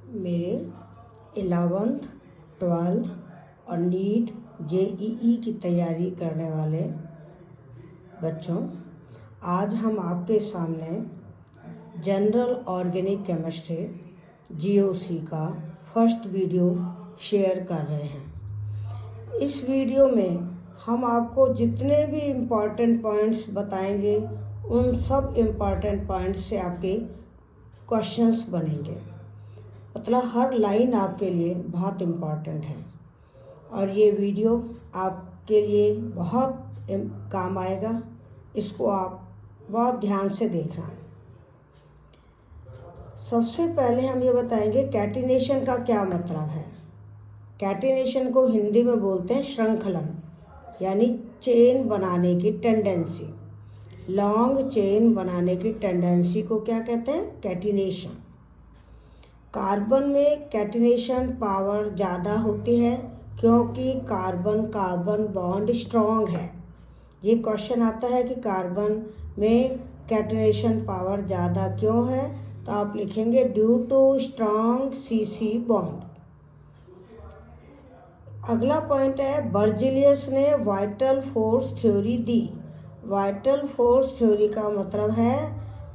मेरे 11th 12th और NEET JEE की तैयारी करने वाले बच्चों, आज हम आपके सामने जनरल ऑर्गेनिक केमिस्ट्री GOC का फर्स्ट वीडियो शेयर कर रहे हैं। इस वीडियो में हम आपको जितने भी इम्पॉर्टेंट पॉइंट्स बताएंगे उन सब इम्पॉर्टेंट पॉइंट्स से आपके क्वेश्चंस बनेंगे। मतलब हर लाइन आपके लिए बहुत इम्पॉर्टेंट है और ये वीडियो आपके लिए बहुत काम आएगा। इसको आप बहुत ध्यान से देखना। सबसे पहले हम ये बताएंगे कैटिनेशन का क्या मतलब है। कैटिनेशन को हिंदी में बोलते हैं श्रृंखलन, यानी चेन बनाने की टेंडेंसी। लॉन्ग चेन बनाने की टेंडेंसी को क्या कहते हैं? कैटिनेशन। कार्बन में कैटिनेशन पावर ज़्यादा होती है क्योंकि कार्बन कार्बन बॉन्ड स्ट्रॉन्ग है। ये क्वेश्चन आता है कि कार्बन में कैटिनेशन पावर ज़्यादा क्यों है, तो आप लिखेंगे due to strong CC bond. अगला पॉइंट है बर्जिलियस ने वाइटल फोर्स थ्योरी दी। वाइटल फोर्स थ्योरी का मतलब है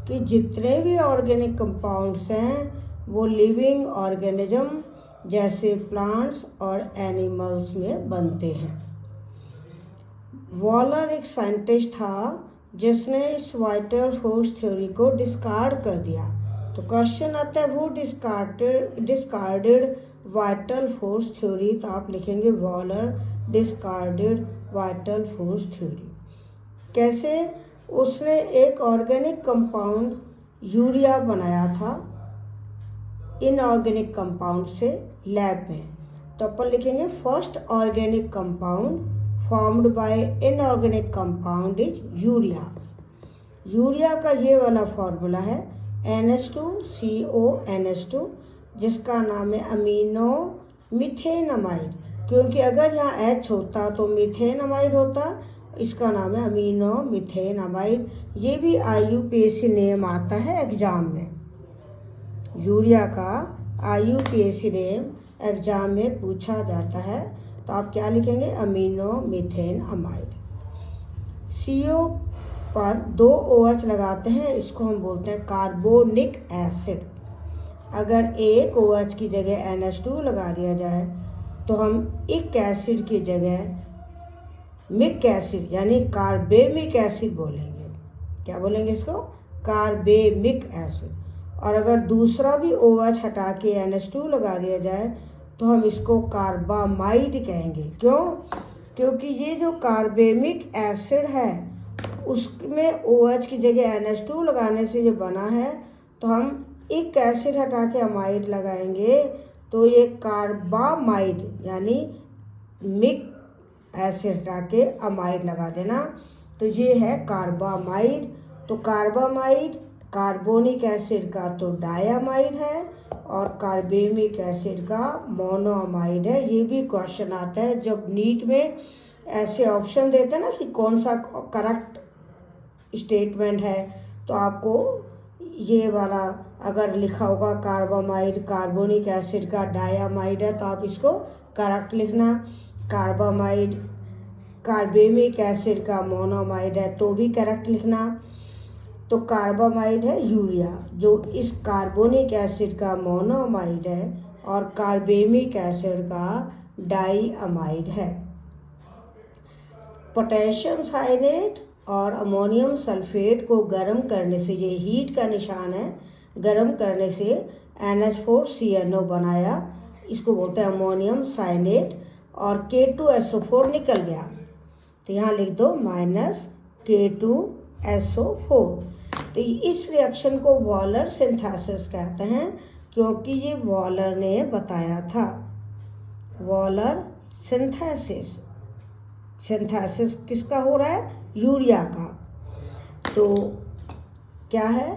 कि जितने भी ऑर्गेनिक कंपाउंड्स हैं वो लिविंग ऑर्गेनिज्म जैसे प्लांट्स और एनिमल्स में बनते हैं। वॉलर एक साइंटिस्ट था जिसने इस वाइटल फोर्स थ्योरी को डिस्कार्ड कर दिया। तो क्वेश्चन आता है वो डिस्कार्डेड वाइटल फोर्स थ्योरी, तो आप लिखेंगे Waller discarded vital force theory. कैसे? उसने एक ऑर्गेनिक कंपाउंड यूरिया बनाया था इनऑर्गेनिक कंपाउंड से लैब में, तो अपन लिखेंगे first organic compound formed by inorganic compound is urea. Urea का ये वाला फॉर्मूला है NH2CONH2, जिसका नाम है अमीनो मिथेनमाइड, क्योंकि अगर यहाँ H होता तो मिथेनमाइड होता। इसका नाम है अमीनो मिथेनमाइड। ये भी IUPAC नेम आता है एग्जाम में। यूरिया का IUPAC नेम एग्जाम में पूछा जाता है, तो आप क्या लिखेंगे? Amino methane amide. CO पर 2 OH लगाते हैं, इसको हम बोलते हैं कार्बोनिक एसिड। अगर एक OH की जगह NH2 लगा दिया जाए तो हम इक एसिड की जगह मिक एसिड यानी कार्बेमिक एसिड बोलेंगे। क्या बोलेंगे इसको? कार्बेमिक एसिड। और अगर दूसरा भी OH हटा के NH2 लगा दिया जाए तो हम इसको कार्बामाइड कहेंगे। क्यों? क्योंकि ये जो कार्बेमिक एसिड है उसमें OH की जगह NH2 लगाने से जो बना है, तो हम एक एसिड हटा के अमाइड लगाएंगे तो ये कार्बामाइड यानी मिक एसिड हटा के अमाइड लगा देना, तो ये है कार्बामाइड। तो कार्बामाइड कार्बोनिक एसिड का तो डायामाइड है और कार्बेमिक एसिड का मोनोअमाइड है। ये भी क्वेश्चन आता है जब नीट में ऐसे ऑप्शन देते हैं ना कि कौन सा करेक्ट स्टेटमेंट है, तो आपको ये वाला अगर लिखा होगा कार्बामाइड कार्बोनिक एसिड का डायामाइड है तो आप इसको करेक्ट लिखना। कार्बामाइड कार्बेमिक एसिड का मोनोअमाइड है तो भी करेक्ट लिखना। तो कार्बामाइड है यूरिया जो इस कार्बोनिक एसिड का मोनोअमाइड है और कार्बेमिक एसिड का डाईअमाइड है। पोटेशियम साइनेट और अमोनियम सल्फेट को गर्म करने से, ये हीट का निशान है, गर्म करने से NH4CNO बनाया, इसको बोलते हैं अमोनियम साइनेट, और K2SO4 निकल गया, तो यहाँ लिख दो -K2SO4। तो इस रिएक्शन को वॉलर सिंथेसिस कहते हैं क्योंकि ये वॉलर ने बताया था। वॉलर सिंथेसिस, सिंथेसिस किसका हो रहा है? यूरिया का। तो क्या है?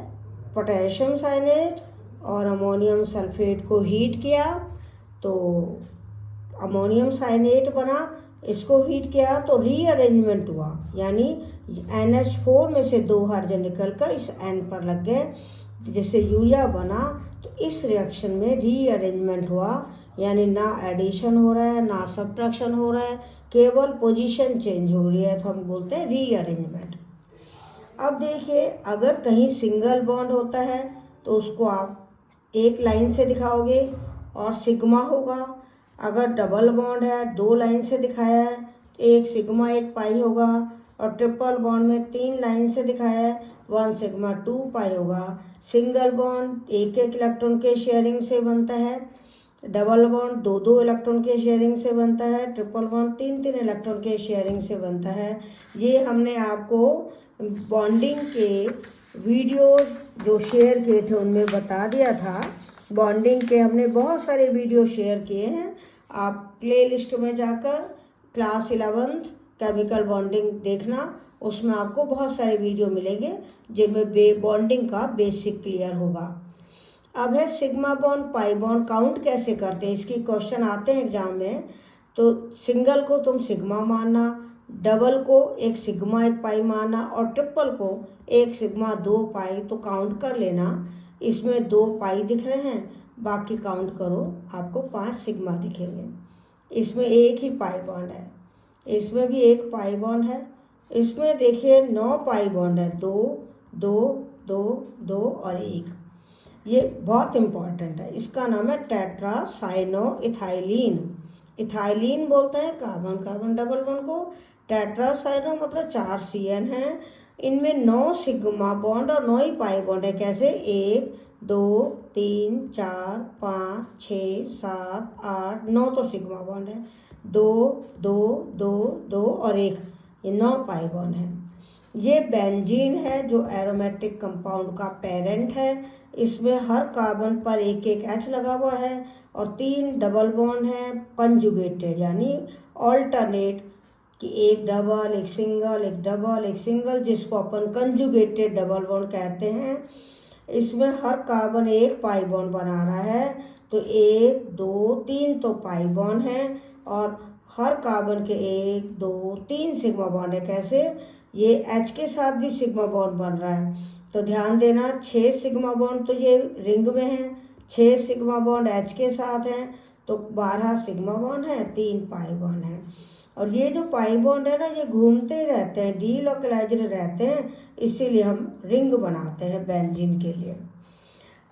पोटेशियम साइनेट और अमोनियम सल्फेट को हीट किया तो अमोनियम साइनेट बना, इसको हीट किया तो रीअरेंजमेंट हुआ, यानी NH4 में से 2 हाइड्रोजन निकलकर इस N पर लग गए जिससे यूरिया बना। तो इस रिएक्शन में रीअरेंजमेंट हुआ, यानी ना एडिशन हो रहा है ना सब्ट्रैक्शन हो रहा है, केवल पोजीशन चेंज हो रही है, तो हम बोलते हैं रीअरेंजमेंट। अब देखिए, अगर कहीं सिंगल बॉन्ड होता है तो उसको आप एक लाइन से दिखाओगे और सिग्मा होगा। अगर डबल बॉन्ड है, 2 लाइन से दिखाया है तो एक सिग्मा 1 पाई होगा। और ट्रिपल बॉन्ड में 3 लाइन से दिखाया है, 1 सिग्मा 2 पाई होगा। सिंगल बॉन्ड 1 इलेक्ट्रॉन के शेयरिंग से बनता है, डबल बॉन्ड 2 इलेक्ट्रॉन के शेयरिंग से बनता है, ट्रिपल बॉन्ड 3 इलेक्ट्रॉन के शेयरिंग से बनता है। ये हमने आपको बॉन्डिंग के वीडियो जो शेयर किए थे उनमें बता दिया था। बॉन्डिंग के हमने बहुत सारे वीडियो शेयर किए हैं, आप प्लेलिस्ट में जाकर क्लास 11th केमिकल बॉन्डिंग देखना, उसमें आपको बहुत सारे वीडियो मिलेंगे जिनमें बॉन्डिंग का बेसिक क्लियर होगा। अब है sigma bond pi bond count कैसे करते हैं, इसकी क्वेश्चन आते हैं एग्जाम में। तो सिंगल को तुम सिग्मा मानना, डबल को 1 सिग्मा 1 पाई मानना और ट्रिपल को 1 सिग्मा 2 पाई, तो काउंट कर लेना। इसमें 2 पाई दिख रहे हैं, बाकी काउंट करो आपको 5 सिग्मा दिखेंगे। इसमें एक ही पाई बॉन्ड है, इसमें भी 1 पाई बॉन्ड है, इसमें देखिए 9 पाई बॉन्ड है, 2 2 2 2 और 1। ये बहुत इम्पॉर्टेंट है, इसका नाम है टेट्रासाइनोइथाइलिन। इथाइलिन बोलते हैं कार्बन कार्बन डबल बॉन्ड को, टेट्रासाइनो मतलब 4 CN है। इनमें 9 सिग्मा बॉन्ड और 9 ही पाई बॉन्ड है। कैसे? 1 2 3 4 5 6 7 8 9 तो सिग्मा बॉन्ड है, 2 2 2 2 और 1, ये 9 पाई बॉन्ड है। ये बेंजीन है जो एरोमेटिक कंपाउंड का पेरेंट है। इसमें हर कार्बन पर 1 H लगा हुआ है और 3 डबल बॉन्ड है कंजुगेटेड, यानी ऑल्टरनेट, कि एक डबल एक सिंगल एक डबल एक सिंगल, जिसको अपन कंजुगेटेड डबल बॉन्ड कहते हैं। इसमें हर कार्बन 1 पाई बॉन्ड बना रहा है, तो 1 2 3 तो पाई बॉन्ड है और हर कार्बन के 1 2 3 सिग्मा बॉन्ड है। कैसे? ये H के साथ भी सिग्मा बॉन्ड बन रहा है, तो ध्यान देना 6 सिग्मा बॉन्ड तो ये रिंग में है, 6 सिग्मा बॉन्ड H के साथ हैं, तो 12 सिग्मा बॉन्ड है, 3 पाई बॉन्ड है। और ये जो पाई बॉन्ड है ना, ये घूमते रहते हैं, डीलोकलाइज्ड रहते हैं, इसीलिए हम रिंग बनाते हैं बेंजीन के लिए।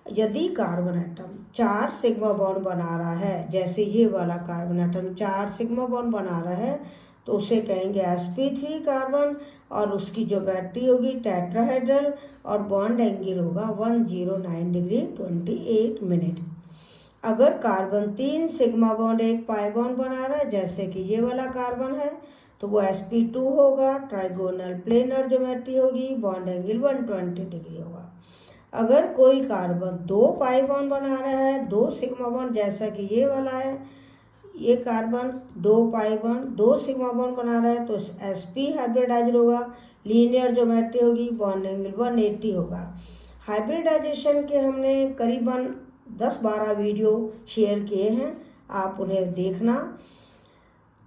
यदि कार्बन एटम 4 सिग्मा बॉन्ड बना रहा है, जैसे ये वाला कार्बन एटम 4 सिग्मा बॉन्ड बना रहा है, तो उसे कहेंगे sp3 कार्बन, और उसकी जो बैटरी होगी टेट्राहेड्रल, और बॉन्ड एंगल होगा 109 डिग्री 28 मिनट। अगर carbon 3 sigma bond 1 pi bond बना रहा है, जैसे कि ये वाला कार्बन है, तो वो sp2 होगा, ट्राइगोनल प्लेनर ज्योमेट्री होगी, बॉन्ड एंगल 120 डिग्री होगा। अगर कोई कार्बन 2 पाई बॉन्ड बना रहा है, 2 सिग्मा बॉन्ड, जैसा कि ये वाला है, ये carbon 2 pi bond 2 sigma bond बना रहा है, तो sp हाइब्रिडाइज्ड होगा, लीनियर ज्योमेट्री होगी, बॉन्ड एंगल 180 होगा। हाइब्रिडाइजेशन के हमने करीबन 10-12 वीडियो शेयर किए हैं, आप उन्हें देखना।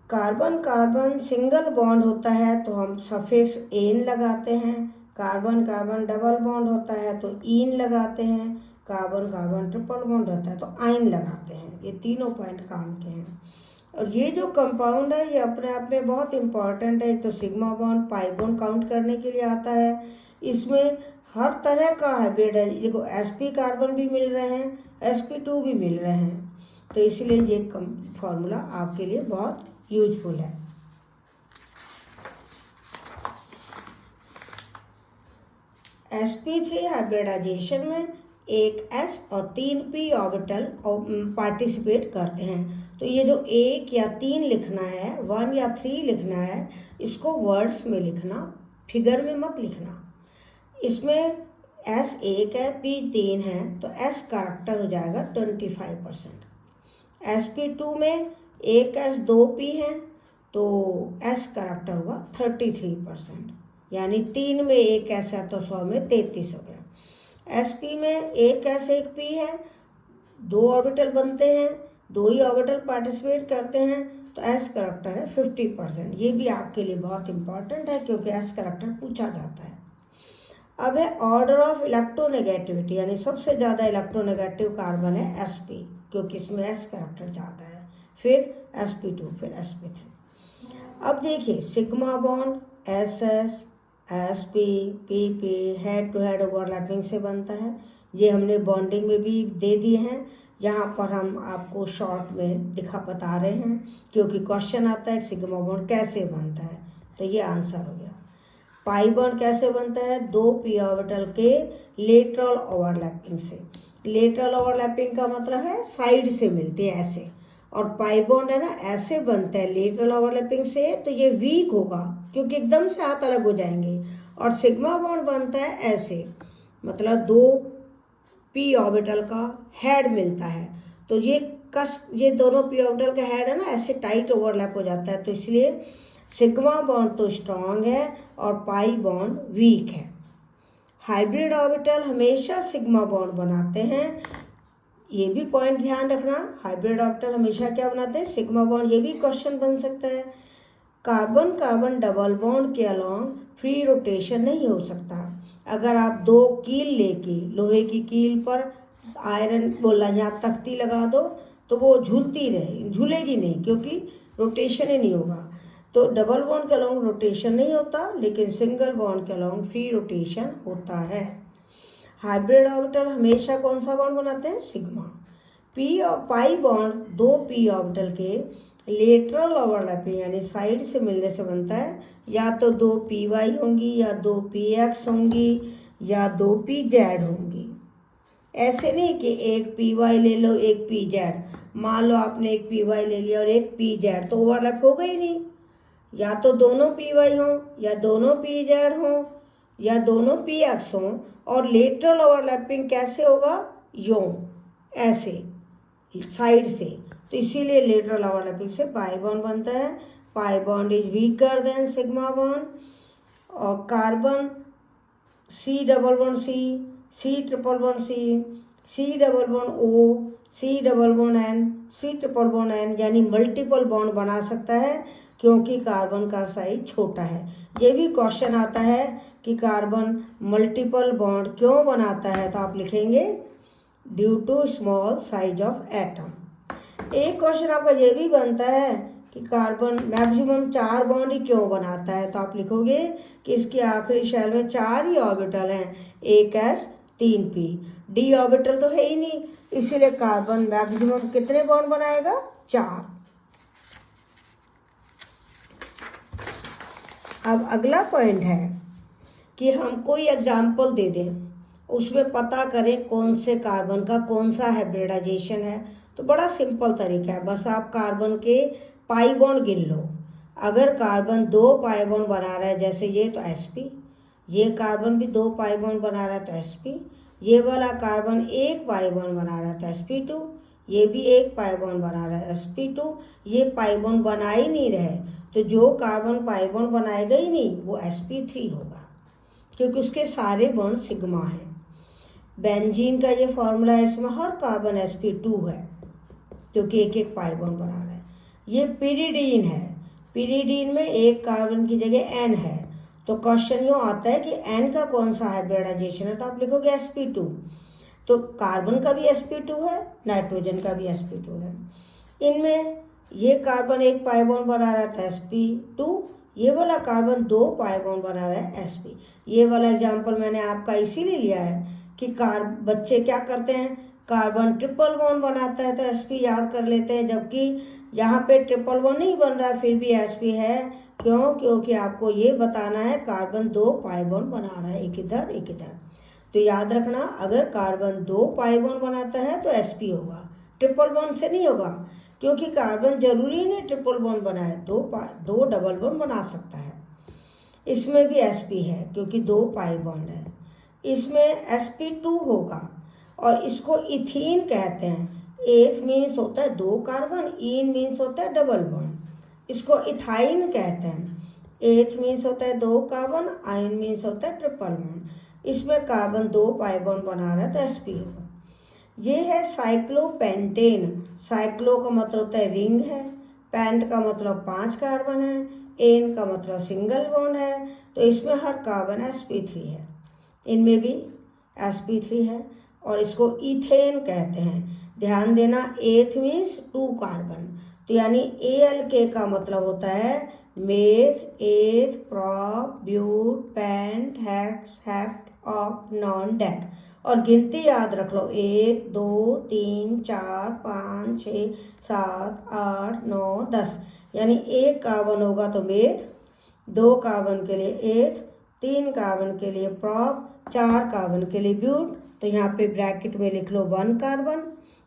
कार्बन कार्बन सिंगल बॉन्ड होता है तो हम सफिक्स एन लगाते हैं, कार्बन कार्बन डबल बॉन्ड होता है तो ईन लगाते हैं, कार्बन कार्बन ट्रिपल बॉन्ड होता है तो आइन लगाते हैं। ये तीनों पॉइंट काम के हैं। और ये जो कंपाउंड है ये अपने आप में बहुत इंपॉर्टेंट है। एक तो sigma bond pi bond count करने के लिए आता है, इसमें हर तरह का हाइब्रिड है, देखो sp कार्बन भी मिल रहे हैं, sp2 भी मिल रहे हैं, तो इसलिए ये फॉर्मूला आपके लिए बहुत यूजफुल है। sp3 हाइब्रिडाइजेशन में एक s और 3 p ऑर्बिटल पार्टिसिपेट करते हैं। तो ये जो 1 या 3 लिखना है, 1 या 3 लिखना है, इसको वर्ड्स में लिखना, फिगर में मत लिखना। इसमें s 1 है, p 3 है, तो s कैरेक्टर हो जाएगा 25%। sp2 में 1 s 2 p है, तो s कैरेक्टर होगा 33%, यानी 3 में 1 s है तो 100 में 33 हो गया। sp में 1 s 1 p है, 2 ऑर्बिटल बनते हैं, 2 ही ऑर्बिटल पार्टिसिपेट करते हैं, तो s कैरेक्टर है 50%। ये भी आपके लिए बहुत इंपॉर्टेंट है क्योंकि s कैरेक्टर पूछा जाता है। अब है ऑर्डर ऑफ इलेक्ट्रोनेगेटिविटी, यानी सबसे ज़्यादा इलेक्ट्रोनेगेटिव कार्बन है sp, क्योंकि इसमें s कैरेक्टर ज़्यादा है, फिर sp2, फिर sp3। अब देखिए sigma bond ss sp pp head to head overlapping से बनता है। ये हमने बॉन्डिंग में भी दे दिए हैं, यहाँ पर हम आपको शॉर्ट में बता रहे हैं, क्योंकि क्वेश्चन आता है सिग्मा बॉन्ड कैसे बनता है, तो ये आंसर हो गया। पाई बॉन्ड कैसे बनता है, 2 p ऑर्बिटल के लेटरल ओवरलैपिंग से। लेटरल ओवरलैपिंग का मतलब है साइड से मिलते हैं ऐसे, और पाई बॉन्ड है ना ऐसे बनता है लेटरल ओवरलैपिंग से, तो ये वीक होगा क्योंकि एकदम से हाथ अलग हो जाएंगे। और सिग्मा बॉन्ड बनता है ऐसे, मतलब 2 p ऑर्बिटल का हेड मिलता है, तो ये दोनों p ऑर्बिटल का हेड है ना ऐसे टाइट ओवरलैप हो जाता है, तो इसलिए सिग्मा बॉन्ड तो स्ट्रांग है और पाई बॉन्ड वीक है। हाइब्रिड ऑर्बिटल हमेशा सिग्मा बॉन्ड बनाते हैं, ये भी पॉइंट ध्यान रखना। हाइब्रिड ऑर्बिटल हमेशा क्या बनाते हैं, सिग्मा बॉन्ड। ये भी क्वेश्चन बन सकता है। कार्बन कार्बन डबल बॉन्ड के अलॉन्ग फ्री रोटेशन नहीं हो सकता। अगर आप 2 कील लेके लोहे की कील पर आयरन बोला यहाँ तख्ती लगा दो, तो वो झूलती रहे, झूलेगी नहीं, क्योंकि रोटेशन ही नहीं होगा। तो डबल बॉन्ड के अलॉन्ग रोटेशन नहीं होता, लेकिन सिंगल बॉन्ड के अलॉन्ग फ्री रोटेशन होता है। हाइब्रिड ऑर्बिटल हमेशा कौन सा बॉन्ड बनाते हैं, सिग्मा। पी और पाई बॉन्ड 2 p ऑर्बिटल के लेटरल ओवरलैपिंग यानी साइड से मिलने से बनता है। या तो 2 py होंगी, या 2 px होंगी, या 2 pz होंगी। ऐसे नहीं कि एक py ले लो एक pz। मान लो आपने एक py ले लिया और एक pz, तो ओवरलैप होगा ही नहीं। या तो दोनों py हों, या दोनों pz हों, या दोनों px हों। और लेटरल ओवरलैपिंग कैसे होगा, यूं ऐसे साइड से, तो इसीलिए लेटरल ओवरलैपिंग से पाई बॉन्ड बनता है। Pi bond is weaker than sigma bond. और carbon C double bond C triple bond C double bond O, C double bond N, C triple bond N, यानी मल्टीपल बॉन्ड बना सकता है, क्योंकि carbon का साइज छोटा है। ये भी क्वेश्चन आता है कि कार्बन मल्टीपल बॉन्ड क्यों बनाता है, तो आप लिखेंगे due to small size of atom. एक क्वेश्चन आपका ये भी बनता है कि कार्बन मैक्सिमम 4 बॉन्ड ही क्यों बनाता है, तो आप लिखोगे कि इसके आखिरी शेल में 4 ही ऑर्बिटल हैं, एक s 3 p। d ऑर्बिटल तो है ही नहीं, इसीलिए कार्बन मैक्सिमम कितने बॉन्ड बनाएगा, 4। अब अगला पॉइंट है कि हम कोई एग्जाम्पल दे दें, उसमें पता करें कौन से कार्बन का कौन सा हाइब्रिडाइजेशन है। तो बड़ा सिंपल तरीका है, बस आप कार्बन के पाई बॉन्ड गिन लो। अगर कार्बन 2 पाई बॉन्ड बना रहा है, जैसे ये, तो sp। ये कार्बन भी 2 पाई बॉन्ड बना रहा है, तो sp। ये वाला कार्बन 1 पाई बॉन्ड बना रहा है, तो sp2। ये भी 1 पाई बॉन्ड बना रहा है, sp2। ये पाई बॉन्ड बना ही नहीं रहे, तो जो कार्बन पाई बॉन्ड बनाएगा ही नहीं वो sp3 होगा, क्योंकि उसके सारे बॉन्ड सिग्मा हैं। बेंजीन का ये फॉर्मूला है, इसमें हर कार्बन sp2 है, क्योंकि एक एक पाई बॉन्ड बना रहा है। ये पिरिडीन है, पिरिडीन में एक कार्बन की जगह n है, तो क्वेश्चन यूँ आता है कि n का कौन सा हाइब्रिडाइजेशन है, तो आप लिखोगे sp2। तो कार्बन का भी sp2 है, नाइट्रोजन का भी sp2 है। इनमें ये कार्बन 1 पाई बॉन्ड बना रहा है, तो sp2। ये वाला कार्बन 2 पाई बॉन्ड बना रहा है, sp। ये वाला एग्जाम्पल मैंने आपका इसीलिए लिया है कि बच्चे क्या करते हैं, कार्बन ट्रिपल बॉन्ड बनाता है तो sp याद कर लेते हैं, जबकि यहाँ पे ट्रिपल बॉन्ड नहीं बन रहा फिर भी sp है। क्यों, क्योंकि आपको ये बताना है कार्बन 2 पाई बॉन्ड बना रहा है, एक इधर एक इधर। तो याद रखना, अगर कार्बन 2 पाई बॉन्ड बनाता है तो sp होगा, ट्रिपल बॉन्ड से नहीं होगा, क्योंकि कार्बन जरूरी नहीं ट्रिपल बॉन्ड बनाए, 2 डबल बॉन्ड बना सकता है। इसमें भी sp है क्योंकि 2 पाई बॉन्ड है। इसमें sp2 होगा, और इसको इथीन कहते हैं। एथ मीन्स होता है 2 कार्बन, इन मीन्स होता है डबल बॉन्ड, इसको इथाइन कहते हैं। एथ मीन्स होता है 2 कार्बन, आइन मीन्स होता है ट्रिपल बॉन्ड। इसमें कार्बन 2 पाई बॉन्ड बना रहा है तो sp होगा। ये है साइक्लोपेंटेन। साइक्लो का मतलब होता है रिंग है, पेंट का मतलब 5 कार्बन है, एन का मतलब सिंगल बॉन्ड है, तो इसमें हर कार्बन sp3 है। इनमें भी sp3 है और इसको इथेन कहते हैं। ध्यान देना, एथ मीन्स 2 कार्बन, तो यानी ALK का मतलब होता है meth, eth, prop, but, pent, hex, hept, oct, non, dec. और गिनती याद रख लो, 1 2 3 4 5 6 7 8 9 10, यानी 1 कार्बन होगा तो मेथ, 2 कार्बन के लिए एथ, 3 कार्बन के लिए प्रॉप, 4 कार्बन के लिए ब्यूट। तो यहाँ पे ब्रैकेट में लिख लो 1 कार्बन,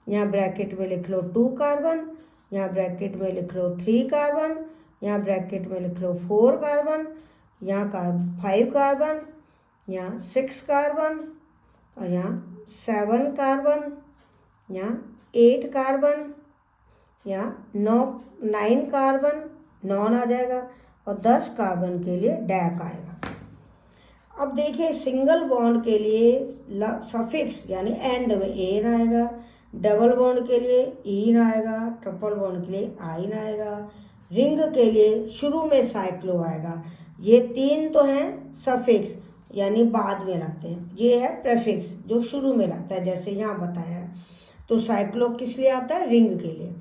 यहाँ ब्रैकेट में लिख लो 2 कार्बन, यहाँ ब्रैकेट में लिख लो 3 कार्बन, यहाँ ब्रैकेट में लिख लो 4 कार्बन, यहाँ 5 कार्बन, यहाँ 6 कार्बन, और यहाँ 7 कार्बन, यहाँ 8 कार्बन, यहाँ 9 कार्बन, नॉन आ जाएगा, और 10 कार्बन के लिए डैक आएगा। अब देखिए, सिंगल बॉन्ड के लिए सफिक्स यानी एंड में एन आएगा, डबल बॉन्ड के लिए ईन आएगा, ट्रिपल बॉन्ड के लिए आइन आएगा, रिंग के लिए शुरू में साइक्लो आएगा। ये 3 तो हैं सफिक्स यानी बाद में लगते हैं, ये है प्रेफिक्स जो शुरू में लगता है, जैसे यहाँ बताया है। तो साइक्लो किस लिए आता है? रिंग के लिए।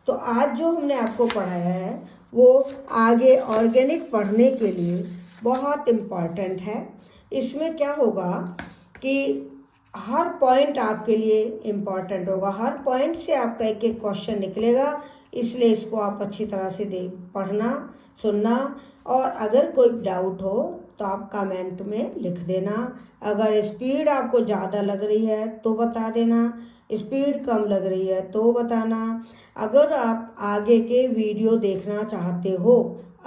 तो आज जो हमने आपको पढ़ाया है वो आगे ऑर्गेनिक पढ़ने के लिए बहुत इम्पॉर्टेंट है। इसमें क्या होगा कि हर पॉइंट आपके लिए इम्पॉर्टेंट होगा, हर पॉइंट से आपका एक एक क्वेश्चन निकलेगा, इसलिए इसको आप अच्छी तरह से पढ़ना, सुनना, और अगर कोई डाउट हो तो आप कमेंट में लिख देना। अगर स्पीड आपको ज़्यादा लग रही है तो बता देना, स्पीड कम लग रही है तो बताना। अगर आप आगे के वीडियो देखना चाहते हो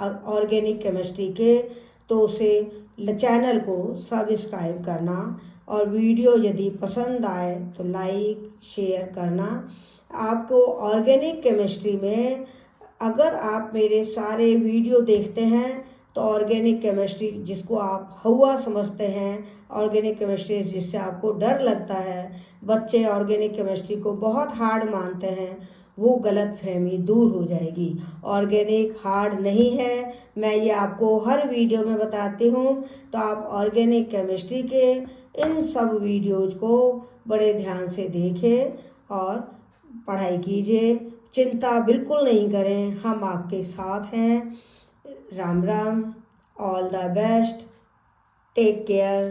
ऑर्गेनिक केमिस्ट्री के, तो उसे चैनल को सब्सक्राइब करना, और वीडियो यदि पसंद आए तो लाइक शेयर करना। आपको ऑर्गेनिक केमिस्ट्री में अगर आप मेरे सारे वीडियो देखते हैं तो ऑर्गेनिक केमिस्ट्री जिसको आप हवा समझते हैं, ऑर्गेनिक केमिस्ट्री जिससे आपको डर लगता है, बच्चे ऑर्गेनिक केमिस्ट्री को बहुत हार्ड मानते हैं, वो गलतफहमी दूर हो जाएगी। ऑर्गेनिक हार्ड नहीं है, मैं ये आपको हर वीडियो में बताती हूँ। तो आप ऑर्गेनिक केमिस्ट्री के इन सब वीडियोज को बड़े ध्यान से देखें और पढ़ाई कीजिए। चिंता बिल्कुल नहीं करें, हम आपके साथ हैं। Ram Ram, all the best, take care.